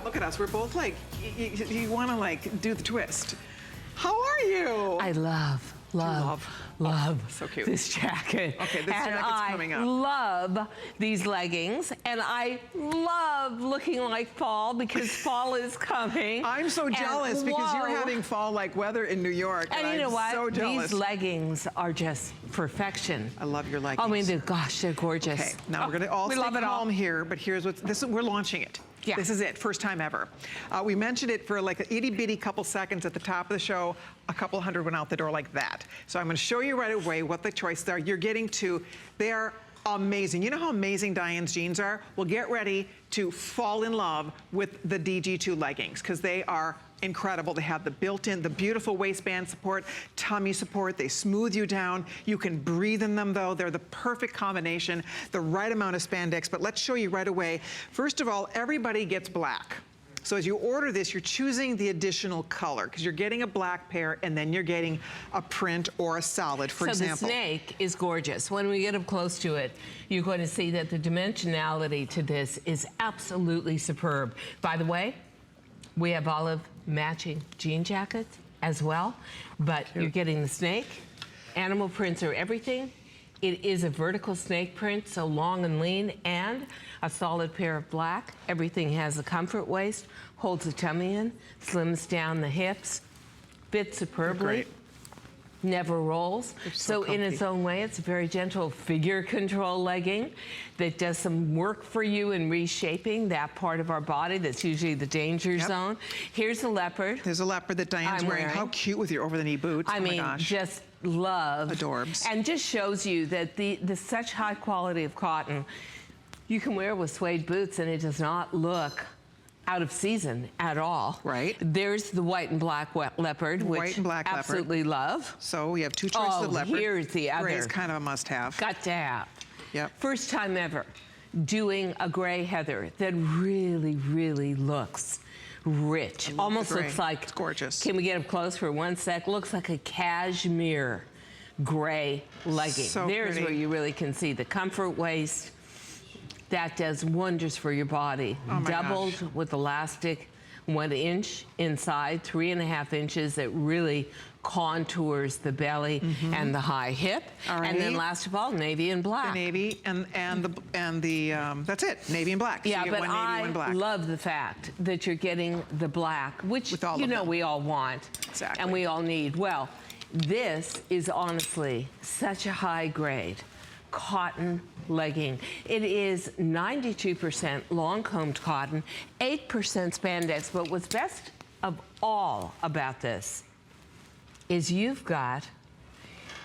Look at us, we're both like, you wanna like do the twist. How are you? I love so cute. this jacket. Okay, this jacket's coming up. I love these leggings, and I love looking like fall because fall is coming. I'm so jealous because you're having fall-like weather in New York, and you know what? So jealous. These leggings are just perfection. I love your leggings. I mean, gosh, they're gorgeous. Okay, now we're gonna all stay calm here, but here's we're launching it. Yeah. This is it, first time ever. We mentioned it for like an itty bitty couple seconds at the top of the show. A couple hundred went out the door like that. So I'm gonna show you right away what the choices are. You're getting to, they are amazing. You know how amazing Diane's jeans are? Well, get ready to fall in love with the DG2 leggings because they are incredible. They have the built-in, the beautiful waistband support, tummy support. They smooth you down. You can breathe in them though. They're the perfect combination, the right amount of spandex. But let's show you right away. First of all, everybody gets black. So as you order this, you're choosing the additional color because you're getting a black pair and then you're getting a print or a solid, for example. So the snake is gorgeous. When we get up close to it, you're going to see that the dimensionality to this is absolutely superb. By the way, we have olive matching jean jackets as well, but you're getting the snake. Animal prints are everything. It is a vertical snake print, so long and lean, and a solid pair of black. Everything has a comfort waist, holds the tummy in, slims down the hips, fits superbly, never rolls. So in its own way, it's a very gentle figure control legging that does some work for you in reshaping that part of our body that's usually the danger zone. Here's a leopard. There's a leopard that Diane's wearing. How cute with your over-the-knee boots. I mean, just love. Adorbs. And just shows you that the such high quality of cotton, you can wear with suede boots and it does not look out of season at all. Right. There's the white and black leopard, which absolutely love. So we have two choices of leopard. Here's the other. Gray is kind of a must-have. Got to have. Yep. First time ever doing a gray heather that really, really looks rich. Almost looks like, it's gorgeous. Can we get up close for 1 sec? Looks like a cashmere gray legging. So There's pretty. where you really can see the comfort waist. That does wonders for your body. Oh my Doubled gosh. with elastic, 1 inch inside, 3.5 inches that really contours the belly and the high hip. And then last of all, navy and black. The navy and the that's it, navy and black. Yeah, so but I love the fact that you're getting the black, which you know we all want and we all need. Well, this is honestly such a high grade cotton legging. It is 92% long combed cotton, 8% spandex, but what's best of all about this is you've got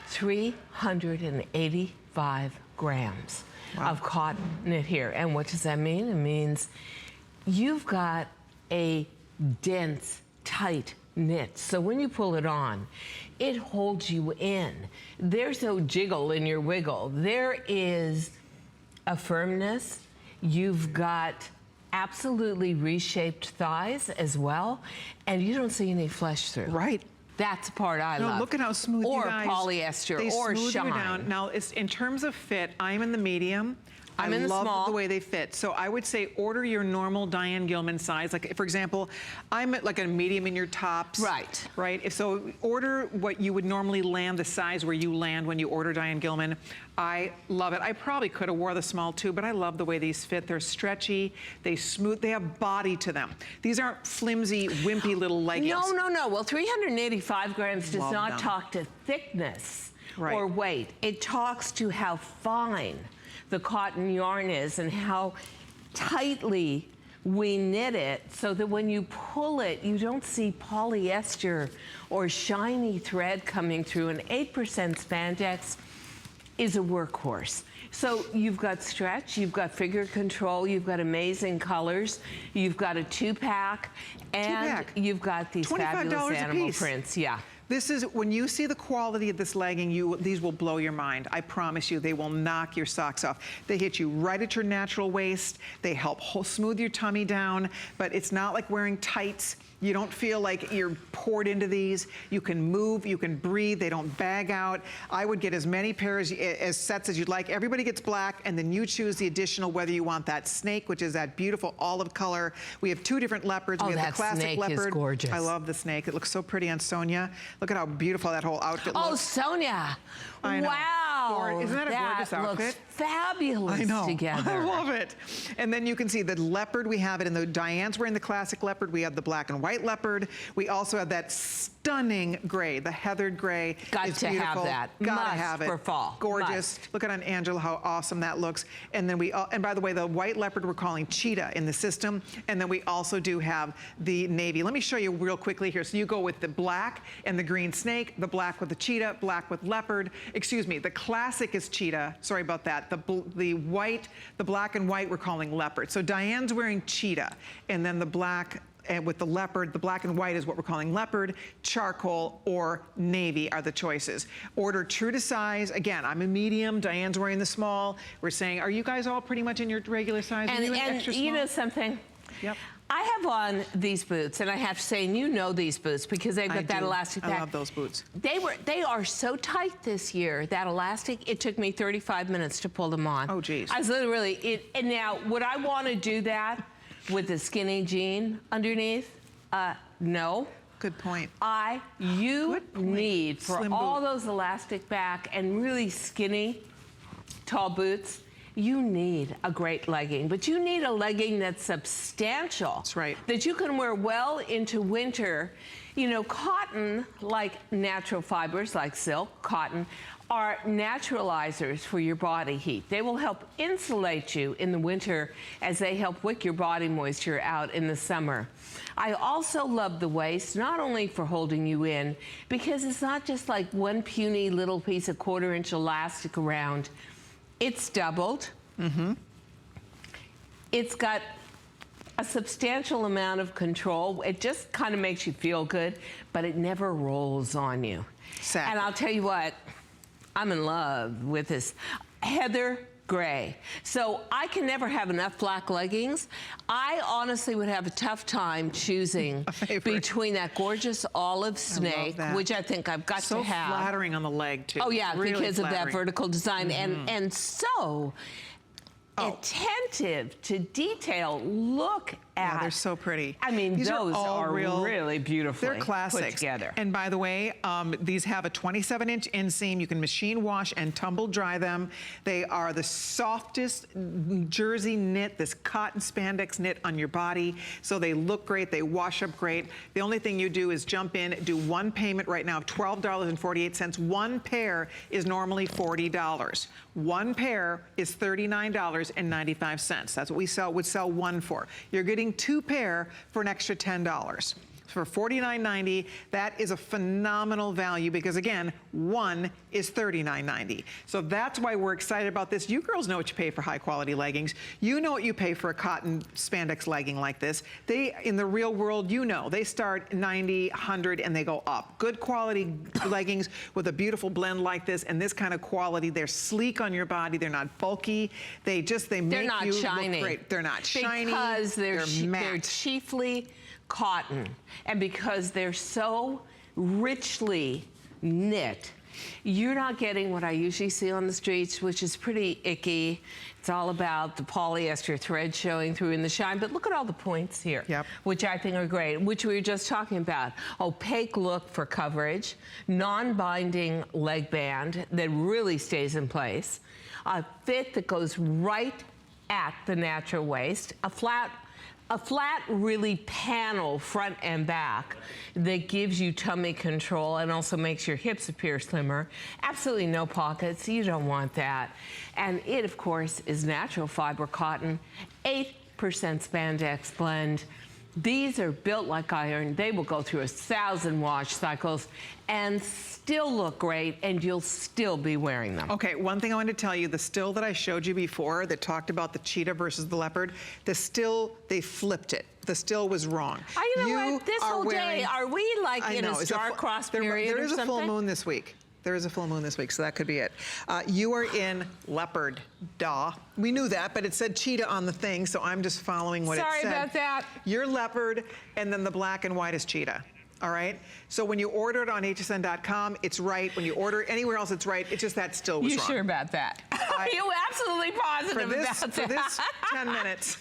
385 grams of cotton knit here. And what does that mean? It means you've got a dense, tight knit. So when you pull it on, it holds you in. There's no jiggle in your wiggle. There is a firmness. You've got absolutely reshaped thighs as well, and you don't see any flesh through. Right. That's the part I love. Look at how smooth you guys. Or polyester, or smooth shine. You down. Now, it's, in terms of fit, I'm in the medium. I'm in the small. I love the way they fit. So I would say order your normal Diane Gilman size. Like, for example, I'm at like a medium in your tops. Right. Right? So order what you would normally land, the size where you land when you order Diane Gilman. I love it. I probably could have wore the small too, but I love the way these fit. They're stretchy, they smooth, they have body to them. These aren't flimsy, wimpy little leggings. No, no, no. Well, 385 grams does not talk to thickness or weight. It talks to how fine the cotton yarn is and how tightly we knit it so that when you pull it, you don't see polyester or shiny thread coming through. And 8% spandex is a workhorse. So you've got stretch, you've got figure control, you've got amazing colors, you've got a 2-pack, and you've got these fabulous animal prints. Yeah. This is, when you see the quality of this legging, these will blow your mind. I promise you, they will knock your socks off. They hit you right at your natural waist. They help smooth your tummy down, but it's not like wearing tights. You don't feel like you're poured into these. You can move, you can breathe, they don't bag out. I would get as many pairs, as sets as you'd like. Everybody gets black, and then you choose the additional, whether you want that snake, which is that beautiful olive color. We have 2 different leopards. We have the classic snake leopard. Is gorgeous. I love the snake. It looks so pretty on Sonia. Look at how beautiful that whole outfit looks. Oh, Sonia. I know. Wow. Isn't that a gorgeous outfit? That looks fabulous I know. together. I love it. And then you can see the leopard. We have it in the Diane's wearing the classic leopard. We have the black and white leopard. We also have that stunning gray, the heathered gray. Got it's to beautiful. have that. Gotta Must have it. for fall. Gorgeous. Must. Look at on Angela how awesome that looks. And then and by the way, the white leopard we're calling cheetah in the system. And then we also do have the navy. Let me show you real quickly here. So you go with the black and the green snake, the black with the cheetah, black with leopard. Excuse me, the classic is cheetah. Sorry about that. The white, the black and white we're calling leopard. So Diane's wearing cheetah, and then the black and with the leopard, the black and white is what we're calling leopard, charcoal, or navy are the choices. Order true to size. Again, I'm a medium, Diane's wearing the small. We're saying, are you guys all pretty much in your regular size? And, extra small? You know something? Yep. I have on these boots, and I have to say, and you know these boots because they've got that elastic back. I love those boots. They are so tight this year, that elastic, it took me 35 minutes to pull them on. Oh, geez. I was literally, and now, would I want to do that with a skinny jean underneath? No. Good point. You need, for Slim all boot. those elastic back and really skinny, tall boots, you need a great legging, but you need a legging that's substantial. That's right. That you can wear well into winter. You know, cotton, like natural fibers, like silk, cotton, are naturalizers for your body heat. They will help insulate you in the winter as they help wick your body moisture out in the summer. I also love the waist, not only for holding you in, because it's not just like one puny little piece of 1/4 inch elastic around. It's doubled. Mm-hmm. It's got a substantial amount of control. It just kind of makes you feel good, but it never rolls on you. Exactly. And I'll tell you what, I'm in love with this heather gray. So I can never have enough black leggings. I honestly would have a tough time choosing between that gorgeous olive snake, which I think I've got to have. So flattering on the leg, too. Oh, yeah, really because flattering. of that vertical design. And so attentive to detail. Look at. Yeah, they're so pretty. I mean, these those are real, really beautifully they're classics. put together. And by the way, these have a 27-inch inseam. You can machine wash and tumble dry them. They are the softest jersey knit, this cotton spandex knit on your body. So they look great. They wash up great. The only thing you do is jump in, do one payment right now of $12.48. One pair is normally $40. One pair is $39.95. That's what we would sell one for. You're getting 2 pair for an extra $10. For $49.90, that is a phenomenal value because, again, one is $39.90. So that's why we're excited about this. You girls know what you pay for high-quality leggings. You know what you pay for a cotton spandex legging like this. They, in the real world, you know, they start $90, $100, and they go up. Good quality leggings with a beautiful blend like this and this kind of quality. They're sleek on your body. They're not bulky. They make you look great. They're not shiny. Because they're matte. chiefly cotton, and because they're so richly knit, you're not getting what I usually see on the streets, which is pretty icky. It's all about the polyester thread showing through in the shine, but look at all the points here, which I think are great, which we were just talking about. Opaque look for coverage, non-binding leg band that really stays in place, a fit that goes right at the natural waist, a flat really panel front and back that gives you tummy control and also makes your hips appear slimmer. Absolutely no pockets, you don't want that. And it, of course, is natural fiber cotton, 8% spandex blend. These are built like iron. They will go through 1,000 wash cycles and still look great, and you'll still be wearing them. Okay, one thing I wanted to tell you, the still that I showed you before that talked about the cheetah versus the leopard, the still, they flipped it. The still was wrong. You know what? This whole day, are we like in a star-crossed period or something? There is a full moon this week. There is a full moon this week, so that could be it. You are in leopard, duh. We knew that, but it said cheetah on the thing, so I'm just following what it said. Sorry about that. You're leopard, and then the black and white is cheetah. All right? So when you order it on hsn.com, it's right. When you order it anywhere else, it's right. It's just that still was You wrong. sure about that? Are you absolutely positive about that? For this 10 minutes,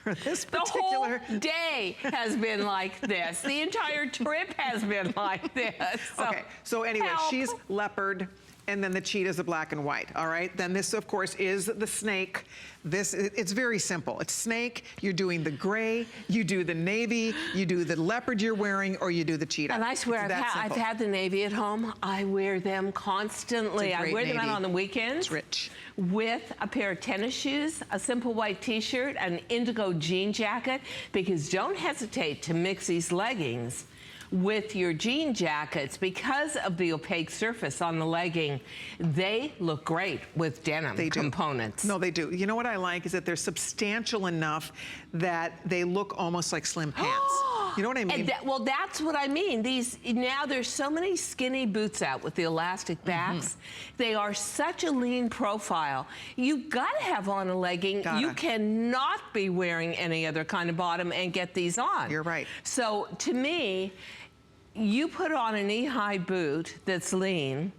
for this The particular... whole day has been like this. The entire trip has been like this. So, okay, so anyway, help. she's leopard, and then the cheetah's the black and white, all right? Then this, of course, is the snake. It's very simple. It's snake, you're doing the gray, you do the navy, you do the leopard you're wearing, or you do the cheetah. And I swear, I've had the navy at home. I wear them constantly. I wear them out on the weekends. It's rich. With a pair of tennis shoes, a simple white t-shirt, an indigo jean jacket, because don't hesitate to mix these leggings with your jean jackets. Because of the opaque surface on the legging, they look great with denim components. No, they do. You know what I like is that they're substantial enough that they look almost like slim pants. You know what I mean? And well, that's what I mean. Now there's so many skinny boots out with the elastic backs. They are such a lean profile. You've got to have on a legging. You cannot be wearing any other kind of bottom and get these on. You're right. So to me, you put on a knee-high boot that's lean,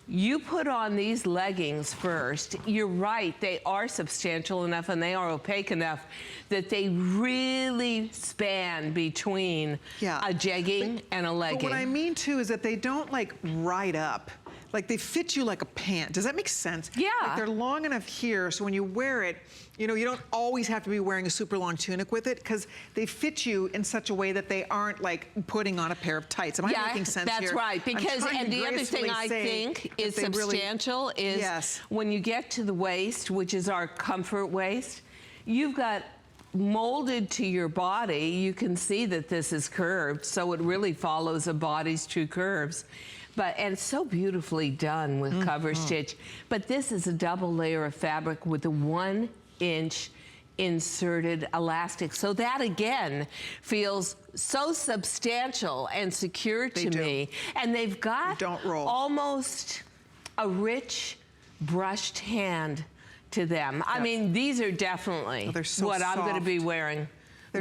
you put on these leggings first. You're right, they are substantial enough and they are opaque enough that they really span between a jegging and a legging. But what I mean too is that they don't like ride up. Like they fit you like a pant. Does that make sense? Yeah. Like they're long enough here so when you wear it, you know, you don't always have to be wearing a super long tunic with it because they fit you in such a way that they aren't like putting on a pair of tights. Am I making sense here? That's right. Because, and the other thing I think is substantial is when you get to the waist, which is our comfort waist, you've got molded to your body. You can see that this is curved, so it really follows a body's true curves. And it's so beautifully done with cover stitch. But this is a double layer of fabric with a 1-inch inserted elastic. So that again feels so substantial and secure to me. And they've got almost a rich brushed hand to them. I mean, these are definitely what I'm going to be wearing.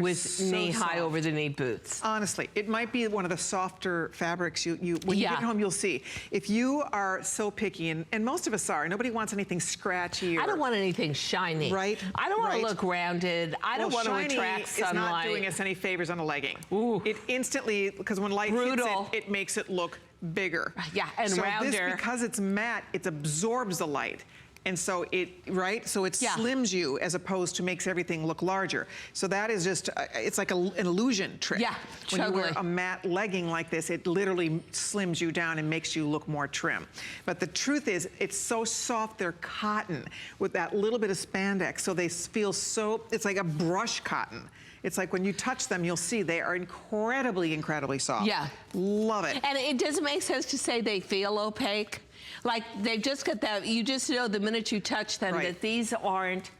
With knee-high over-the-knee boots. Honestly, it might be one of the softer fabrics when you get home, you'll see. If you are so picky, and most of us are, nobody wants anything scratchy. I don't want anything shiny. Right. I don't want to look rounded. I don't want to attract sunlight. It's not doing us any favors on a legging. Ooh. It instantly, because when light hits it, it makes it look bigger. Yeah, and rounder. This, because it's matte, it absorbs the light. And so it slims you as opposed to makes everything look larger. So that is just, it's like an illusion trick. Yeah, when you wear a matte legging like this, it literally slims you down and makes you look more trim. But the truth is, it's so soft, they're cotton with that little bit of spandex. So they feel so, it's like a brush cotton. It's like when you touch them, you'll see they are incredibly, incredibly soft. Yeah. Love it. And it doesn't make sense to say they feel opaque. Like they've just got that, you just know the minute you touch them that these aren't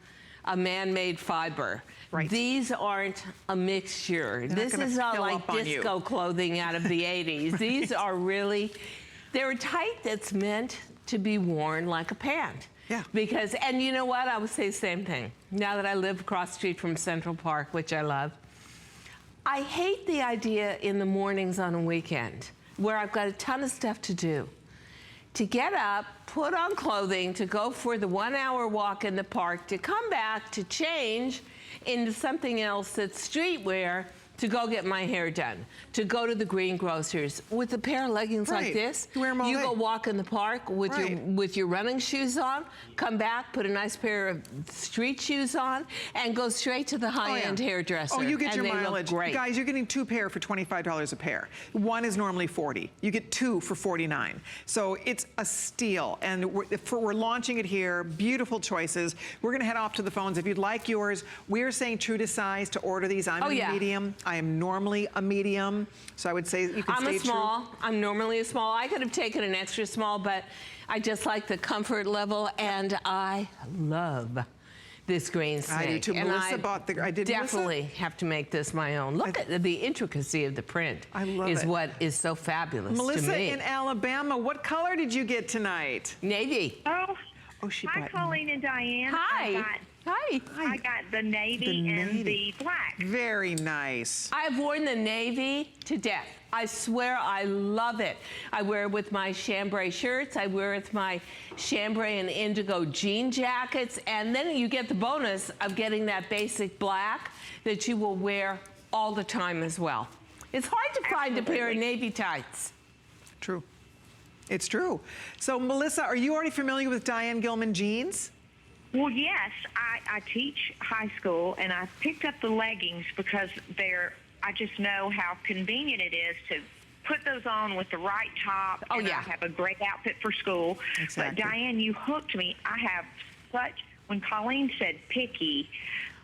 a man-made fiber. Right. These aren't a mixture. This is not like disco clothing out of the 80s. These are really, they're a tight that's meant to be worn like a pant. Yeah. Because, and you know what, I would say the same thing. Now that I live across the street from Central Park, which I love, I hate the idea in the mornings on a weekend where I've got a ton of stuff to do. To get up, put on clothing, to go for the 1-hour walk in the park, to come back, to change into something else that's streetwear, to go get my hair done, to go to the greengrocers. With a pair of leggings like this, you wear them all day. Go walk in the park with your running shoes on, come back, put a nice pair of street shoes on, and go straight to the high-end hairdresser. Oh, you get your mileage. Great. Guys, you're getting 2 pair for $25 a pair. One is normally $40. You get 2 for $49. So it's a steal. And we're launching it here. Beautiful choices. We're going to head off to the phones. If you'd like yours, we're saying true to size to order these. I'm a medium. I am normally a medium, so I would say you can stay true. I'm normally a small. I could have taken an extra small, but I just like the comfort level, and I love this green snake. I do too. And Melissa bought the, I did, definitely have to make this my own. Look at the intricacy of the print. I love is it. what is so fabulous Melissa to me. in Alabama, what color did you get tonight? Navy. Oh, she Hi, bought Colleen and Diane. Hi. Hi. I got the navy and the black. Very nice. I've worn the navy to death. I swear I love it. I wear it with my chambray shirts. I wear it with my chambray and indigo jean jackets. And then you get the bonus of getting that basic black that you will wear all the time as well. It's hard to find a pair of navy tights. True. It's true. So, Melissa, are you already familiar with Diane Gilman jeans? Well, yes, I teach high school, and I picked up the leggings because I just know how convenient it is to put those on with the right top. Oh, and yeah. I have a great outfit for school. Exactly. But, Diane, you hooked me. I have when Colleen said picky,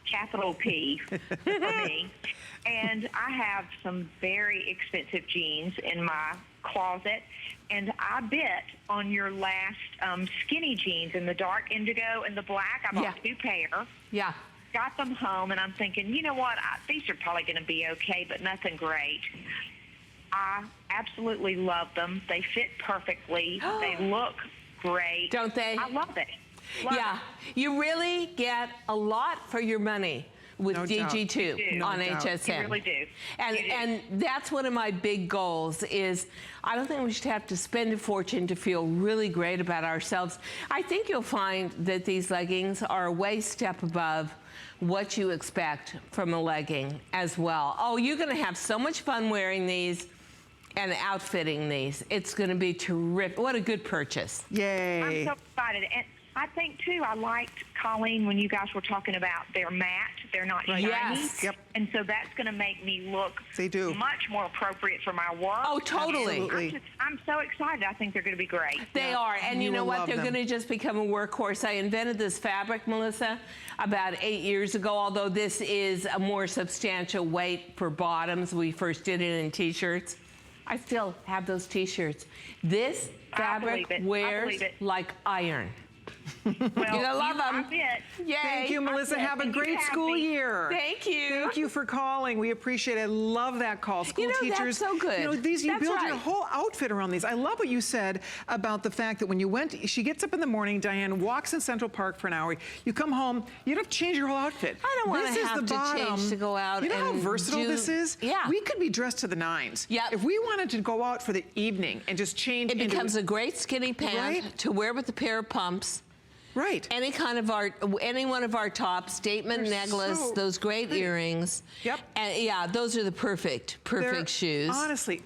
capital P for me, and I have some very expensive jeans in my closet, and I bit on your last skinny jeans in the dark indigo and the black. I bought 2 pair. Yeah. Got them home, and I'm thinking, you know what? These are probably going to be okay, but nothing great. I absolutely love them. They fit perfectly. They look great. Don't they? I love it. You really get a lot for your money with No doubt. DG2 on HSN. You really do. And that's one of my big goals is I don't think we should have to spend a fortune to feel really great about ourselves. I think you'll find that these leggings are a way step above what you expect from a legging as well. Oh, you're going to have so much fun wearing these and outfitting these. It's going to be terrific. What a good purchase. Yay. I'm so excited. And I think, too, I liked, Colleen, when you guys were talking about they're matte, they're not shiny. Yes. Yep. And so that's going to make me look They do. much more appropriate for my work. Oh, totally. Absolutely. I'm so excited. I think they're going to be great. They are, and you know will what? love They're them. going to just become a workhorse. I invented this fabric, Melissa, about 8 years ago, although this is a more substantial weight for bottoms. We first did it in T-shirts. I still have those T-shirts. This fabric wears like iron. Well, You're gonna love them. I bet. Yay. Thank you, Melissa. Have a great school year. Thank you. Thank you for calling. We appreciate it. I love that call. School That's teachers. so good. You know, these you That's build your right. whole outfit around these. I love what you said about the fact that when you went, she gets up in the morning, Diane walks in Central Park for an hour. You come home, you don't have to change your whole outfit. I don't want This to is have the to bottom. change to go out. You know how and versatile do, this is? Yeah. We could be dressed to the nines. Yep. If we wanted to go out for the evening and just change It into becomes a great skinny pant Right? to wear with a pair of pumps. Right. Any one of our tops, statement They're necklace, so those great pretty. earrings. Yep. And yeah, those are the perfect They're- shoes. Honestly,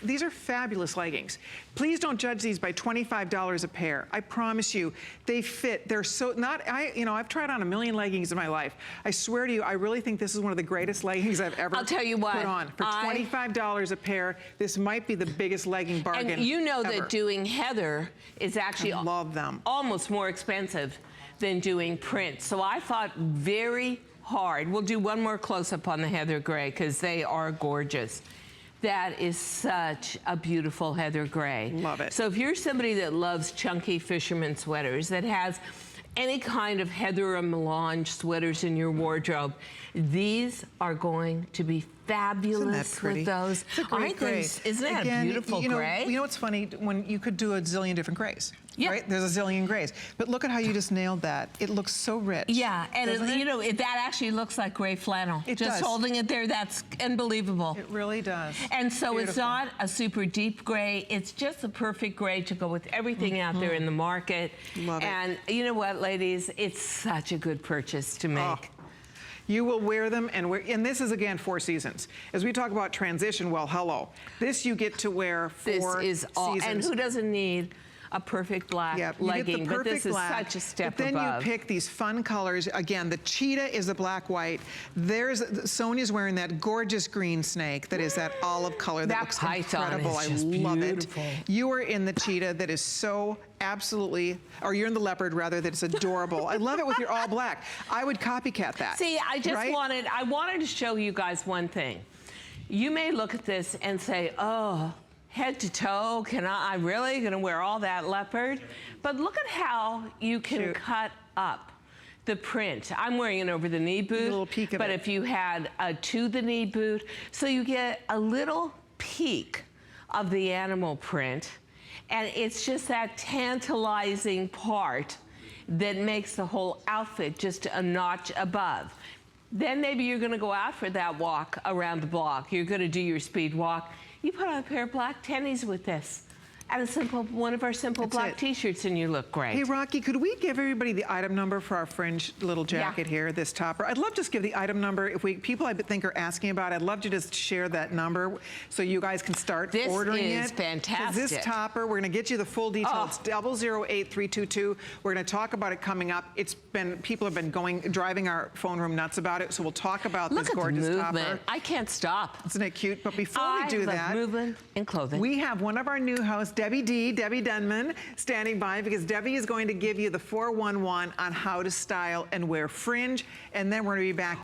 these are fabulous leggings. Please don't judge these by $25 a pair. I promise you, they fit. They're so I've tried on a million leggings in my life. I swear to you, I really think this is one of the greatest leggings I've ever I'll tell you what, put on. For $25 a pair, this might be the biggest legging bargain And you know ever. that doing heather is actually I love them. almost more expensive than doing print. So I thought very hard. We'll do one more close-up on the heather gray because they are gorgeous. That is such a beautiful heather gray. Love it. So if you're somebody that loves chunky fisherman sweaters, that has any kind of heather or melange sweaters in your wardrobe, these are going to be fabulous pretty? with those. It's a great gray. Isn't that Again, a beautiful gray? You know what's funny? When you could do a zillion different grays, Yeah. right? There's a zillion grays. But look at how you just nailed that. It looks so rich. Yeah, and doesn't it? that actually looks like gray flannel. It Just does. holding it there, that's unbelievable. It really does. And so it's Beautiful. not a super deep gray. It's just the perfect gray to go with everything out there in the market. Love it. And you know what, ladies? It's such a good purchase to make. Oh. You will wear them, and this is, again, 4 seasons. As we talk about transition, well, hello. This you get to wear This 4 is all, seasons. and who doesn't need a perfect black Yeah, you legging? get the But perfect this is black, such a step but then above. you pick these fun colors. Again, the cheetah is the black-white. Sonia's wearing that gorgeous green snake that is that olive color that That looks python incredible. is just I love beautiful. it. You are in the cheetah that is so absolutely, or you're in the leopard rather, that is adorable. I love it with your all black. I would copycat that. See, I just right? I wanted to show you guys one thing. You may look at this and say, oh, head to toe, I really gonna wear all that leopard? But look at how you can cut up the print. I'm wearing an over the knee boot, little peek of but it. if you had a to the knee boot, so you get a little peek of the animal print, and it's just that tantalizing part that makes the whole outfit just a notch above. Then maybe you're gonna go out for that walk around the block. You're gonna do your speed walk. You put on a pair of black tennies with this and one of our simple That's black it. t-shirts, and you look great. Hey, Rocky, could we give everybody the item number for our fringe little jacket here, this topper? I'd love to just give the item number. If people I think are asking about it, I'd love to just share that number so you guys can start ordering it. This is fantastic. 'Cause this topper, we're gonna get you the full detail. Oh. It's 008322. We're gonna talk about it coming up. People have been driving our phone room nuts about it, so we'll talk about Look this at the gorgeous movement. topper. I can't stop. Isn't it cute? But before we do I love that, movement and clothing. we have one of our new hosts, Debbie Denman, standing by because Debbie is going to give you the 411 on how to style and wear fringe, and then we're going to be back